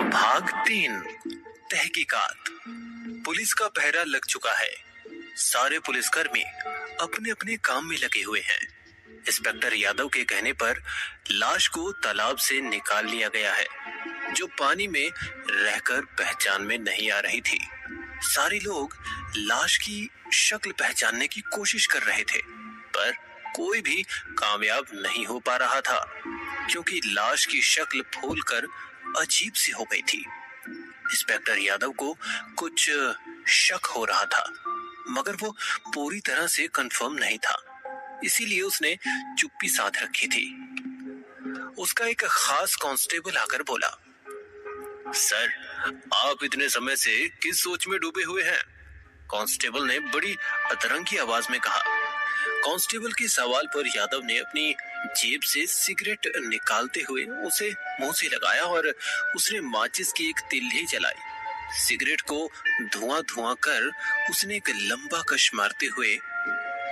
भाग 3 तहकीकात। पुलिस का पहरा लग चुका है। सारे पुलिसकर्मी अपने अपने काम में लगे हुए हैं। इंस्पेक्टर यादव के कहने पर लाश को तालाब से निकाल लिया गया है, जो पानी में रहकर पहचान में नहीं आ रही थी। सारे लोग लाश की शक्ल पहचानने की कोशिश कर रहे थे, पर कोई भी कामयाब नहीं हो पा रहा था, क्योंकि लाश की शक्ल फूलकर अजीब सी हो गई थी। इंस्पेक्टर यादव को कुछ शक हो रहा था, मगर वो पूरी तरह से कंफर्म नहीं था, इसीलिए उसने चुप्पी साध रखी थी। उसका एक खास कांस्टेबल आकर बोला, सर, आप इतने समय से किस सोच में डूबे हुए हैं? कांस्टेबल ने बड़ी अतरंगी आवाज में कहा। कांस्टेबल के सवाल पर यादव ने अपनी जेब से सिगरेट निकालते हुए उसे मुंह से लगाया और उसने माचिस की एक तिल्ली जलाई। सिगरेट को धुआं धुआं कर उसने एक लंबा कश मारते हुए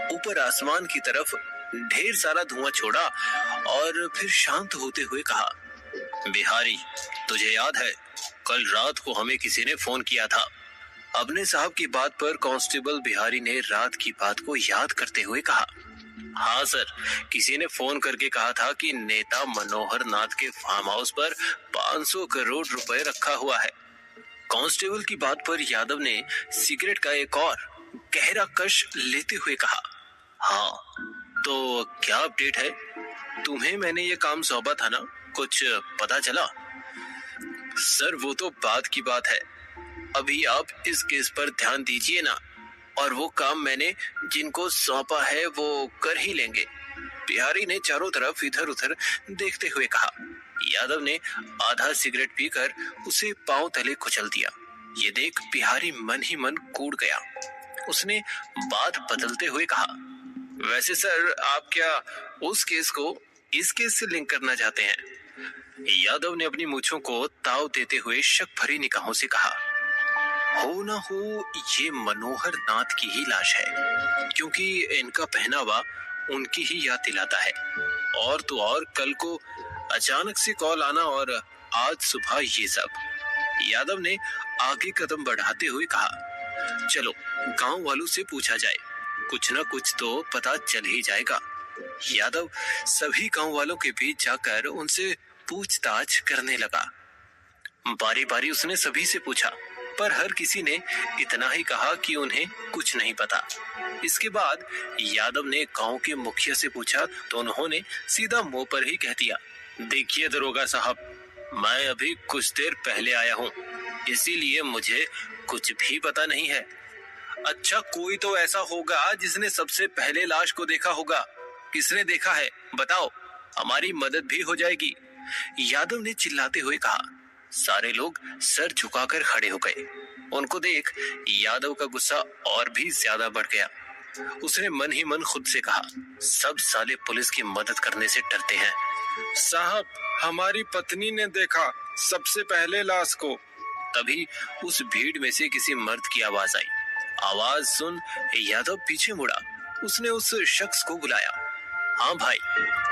ऊपर आसमान की तरफ ढेर सारा धुआं छोड़ा और फिर शांत होते हुए कहा, बिहारी, तुझे याद है कल रात को हमें किसी ने फोन किया था? अपने साहब की बात पर कांस्टेबल बिहारी ने रात की बात को याद करते हुए कहा, हाँ सर, किसी ने फोन करके कहा था कि नेता मनोहर नाथ के फार्म हाउस पर 500 करोड़ रुपए रखा हुआ है। कांस्टेबल की बात पर यादव ने सिगरेट का एक और गहरा कश लेते हुए कहा, हाँ, तो क्या अपडेट है? तुम्हें मैंने ये काम सौंपा था ना, कुछ पता चला? सर, वो तो बात की बात है, अभी आप इस केस पर ध्यान दीजिए ना, और वो काम मैंने जिनको सौंपा है वो कर ही लेंगे। बिहारी ने चारों तरफ इधर उधर देखते हुए कहा। यादव ने आधा सिगरेट पीकर उसे पांव तले कुचल दिया। ये देख बिहारी मन ही मन कूद गया। उसने बात बदलते हुए कहा, वैसे सर, आप क्या उस केस को इस केस से लिंक करना चाहते हैं? यादव ने अपनी मूंछों को ताव देते हुए शक भरी निगाहों से कहा, हो ना हो ये मनोहर नाथ की ही लाश है, क्योंकि इनका पहनावा उनकी ही याद दिलाता है। और तो और कल को अचानक से कॉल आना और आज सुबह ये सब। यादव ने आगे कदम बढ़ाते हुए कहा, चलो गांव वालों से पूछा जाए, कुछ ना कुछ तो पता चल ही जाएगा। यादव सभी गांव वालों के बीच जाकर उनसे पूछताछ करने लगा। बारी बारी उसने सभी से पूछा, पर हर किसी ने इतना ही कहा कि उन्हें कुछ नहीं पता। इसके बाद यादव ने गांव के मुखिया से पूछा तो उन्होंने सीधा मुंह पर ही कह दिया, देखिए दरोगा साहब, मैं अभी कुछ देर पहले आया हूँ, इसीलिए मुझे कुछ भी पता नहीं है। अच्छा, कोई तो ऐसा होगा जिसने सबसे पहले लाश को देखा होगा। किसने देखा है बताओ, हमारी मदद भी हो जाएगी। यादव ने चिल्लाते हुए कहा। सारे लोग सर झुकाकर खड़े हो गए। उनको देख यादव का गुस्सा और भी ज्यादा बढ़ गया। उसने मन ही मन खुद से कहा, सब साले पुलिस की मदद करने से डरते हैं। साहब, हमारी पत्नी ने देखा सबसे पहले लाश को। तभी उस भीड़ में से किसी मर्द की आवाज आई। आवाज सुन यादव पीछे मुड़ा। उसने उस शख्स को बुलाया। हाँ भाई,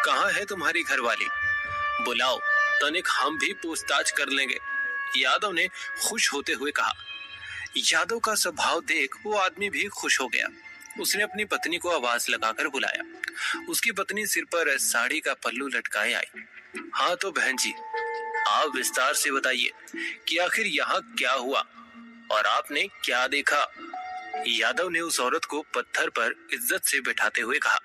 कहाँ है तुम्हारी घरवाली? बुलाओ, तनिक हम भी पूछताछ कर लेंगे। यादव ने खुश होते हुए कहा। यादव का स्वभाव देख वो आदमी भी खुश हो गया। उसने अपनी पत्नी को आवाज लगाकर बुलाया। उसकी पत्नी सिर पर साड़ी का पल्लू लटकाए आई। हाँ तो बहन जी, आप विस्तार से बताइए कि आखिर यहाँ क्या हुआ और आपने क्या देखा? यादव ने उस औरत को पत्थर पर इज्जत से बैठाते हुए कहा।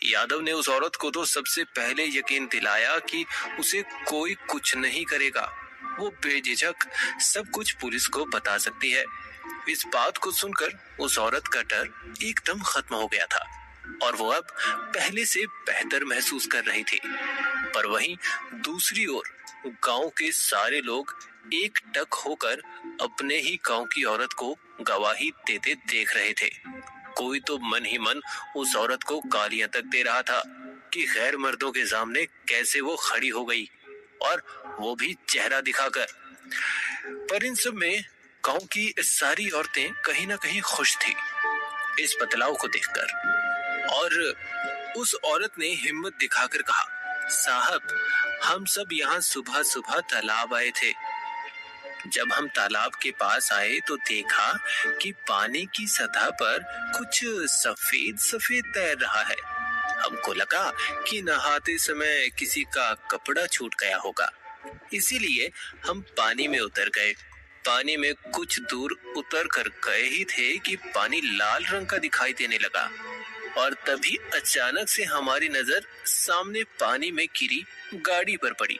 यादव ने उस औरत को तो सबसे पहले यकीन दिलाया कि उसे कोई कुछ नहीं करेगा। वो बेझिझक सब कुछ पुलिस को बता सकती है। इस बात को सुनकर उस औरत का डर एकदम खत्म हो गया था और वो अब पहले से बेहतर महसूस कर रही थी। पर वहीं दूसरी ओर गांव के सारे लोग एकटक होकर अपने ही गांव की औरत को गवाही देते देख रहे थे। कोई तो मन ही मन उस औरत को गालियां तक दे रहा था कि गैर मर्दों के सामने कैसे वो खड़ी हो गई, और वो भी चेहरा दिखाकर। पर इन सब में गांव की सारी औरतें कहीं ना कहीं खुश थी इस बदलाव को देखकर। और उस औरत ने हिम्मत दिखाकर कहा, साहब, हम सब यहाँ सुबह सुबह तालाब आए थे। जब हम तालाब के पास आए तो देखा कि पानी की सतह पर कुछ सफेद सफेद तैर रहा है। हमको लगा कि नहाते समय किसी का कपड़ा छूट गया होगा, इसीलिए हम पानी में उतर गए। पानी में कुछ दूर उतर कर गए ही थे कि पानी लाल रंग का दिखाई देने लगा और तभी अचानक से हमारी नजर सामने पानी में गिरी गाड़ी पर पड़ी।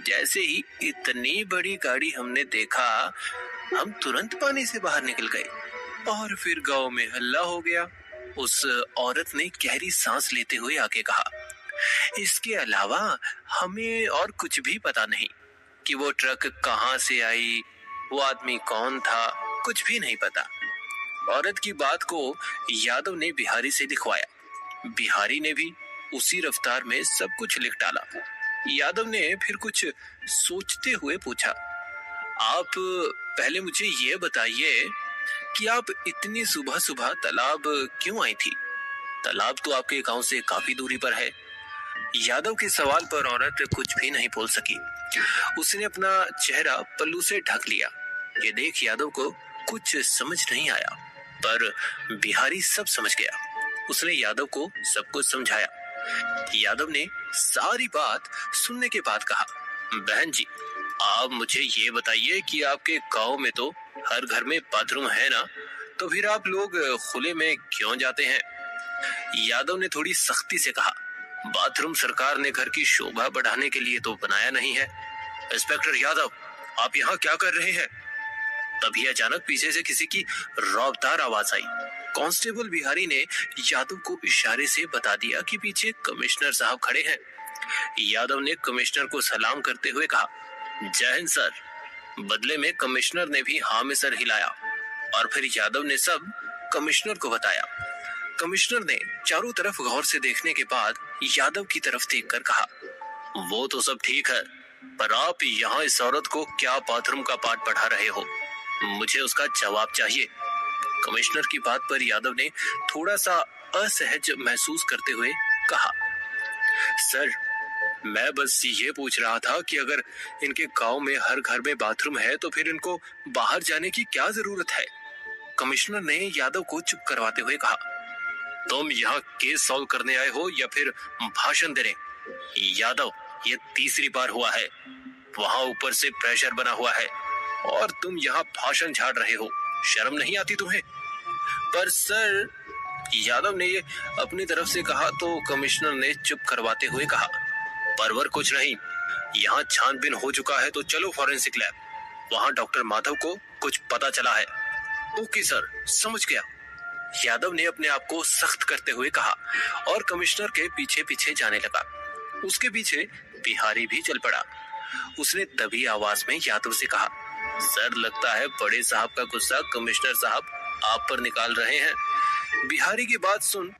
जैसे ही इतनी बड़ी गाड़ी हमने देखा, हम तुरंत पानी से बाहर निकल गए और फिर गांव में हल्ला हो गया। उस औरत ने गहरी सांस लेते हुए आगे कहा, इसके अलावा हमें और कुछ भी पता नहीं कि वो ट्रक कहां से आई, वो आदमी कौन था, कुछ भी नहीं पता। औरत की बात को यादव ने बिहारी से लिखवाया। बिहारी ने भी उसी रफ्तार में सब कुछ लिख डाला। यादव ने फिर कुछ सोचते हुए पूछा, आप पहले मुझे ये बताइए कि आप इतनी सुबह सुबह तालाब क्यों आई थी? तालाब तो आपके गांव से काफी दूरी पर है। यादव के सवाल पर औरत कुछ भी नहीं बोल सकी। उसने अपना चेहरा पल्लू से ढक लिया। ये देख यादव को कुछ समझ नहीं आया, पर बिहारी सब समझ गया। उसने यादव को सब कुछ समझाया। यादव ने सारी बात सुनने के बाद कहा, बहन जी, आप मुझे ये बताइए कि आपके गांव में तो हर घर में बाथरूम है ना, तो फिर आप लोग खुले में क्यों जाते हैं? यादव ने थोड़ी सख्ती से कहा, बाथरूम सरकार ने घर की शोभा बढ़ाने के लिए तो बनाया नहीं है। इंस्पेक्टर यादव, आप यहाँ क्या कर रहे हैं? तभी अचानक पीछे से किसी की रौबदार आवाज आई। कांस्टेबल बिहारी ने यादव को इशारे से बता दिया कि पीछे कमिश्नर साहब खड़े हैं। यादव ने कमिश्नर को सलाम करते हुए कहा, जय हिंद सर। बदले में कमिश्नर ने भी हाँ में सर हिलाया और फिर यादव ने सब कमिश्नर को बताया। कमिश्नर ने चारों तरफ गौर से देखने के बाद यादव की तरफ देखकर कहा, वो तो सब ठीक है, पर आप यहाँ इस औरत को क्या बाथरूम का पाठ पढ़ा रहे हो? मुझे उसका जवाब चाहिए। कमिश्नर की बात पर यादव ने थोड़ा सा असहज महसूस करते हुए कहा, सर, मैं बस ये पूछ रहा था कि अगर इनके गांव में हर घर में बाथरूम है तो फिर इनको बाहर जाने की क्या जरूरत है? कमिश्नर ने यादव को चुप करवाते हुए कहा, तुम यहाँ केस सॉल्व करने आए हो या फिर भाषण देने? यादव, ये तीसरी बार हुआ है। वहां ऊपर से प्रेशर बना हुआ है और तुम यहाँ भाषण झाड़ रहे हो। शर्म नहीं आती तुम्हें? पर सर, यादव ने ये अपनी तरफ से कहा तो कमिश्नर ने चुप करवाते हुए कहा, परवर कुछ नहीं, यहाँ छानबीन हो चुका है, तो चलो फॉरेंसिक लैब। वहां डॉक्टर माधव को कुछ पता चला है। ओके सर, समझ गया। यादव ने अपने आप को सख्त करते हुए कहा और कमिश्नर के पीछे पीछे जाने लगा। उसके पीछे बिहारी भी चल पड़ा। उसने तभी आवाज में यादव से कहा, सर, लगता है बड़े साहब का गुस्सा कमिश्नर साहब आप पर निकाल रहे हैं। बिहारी की बात सुन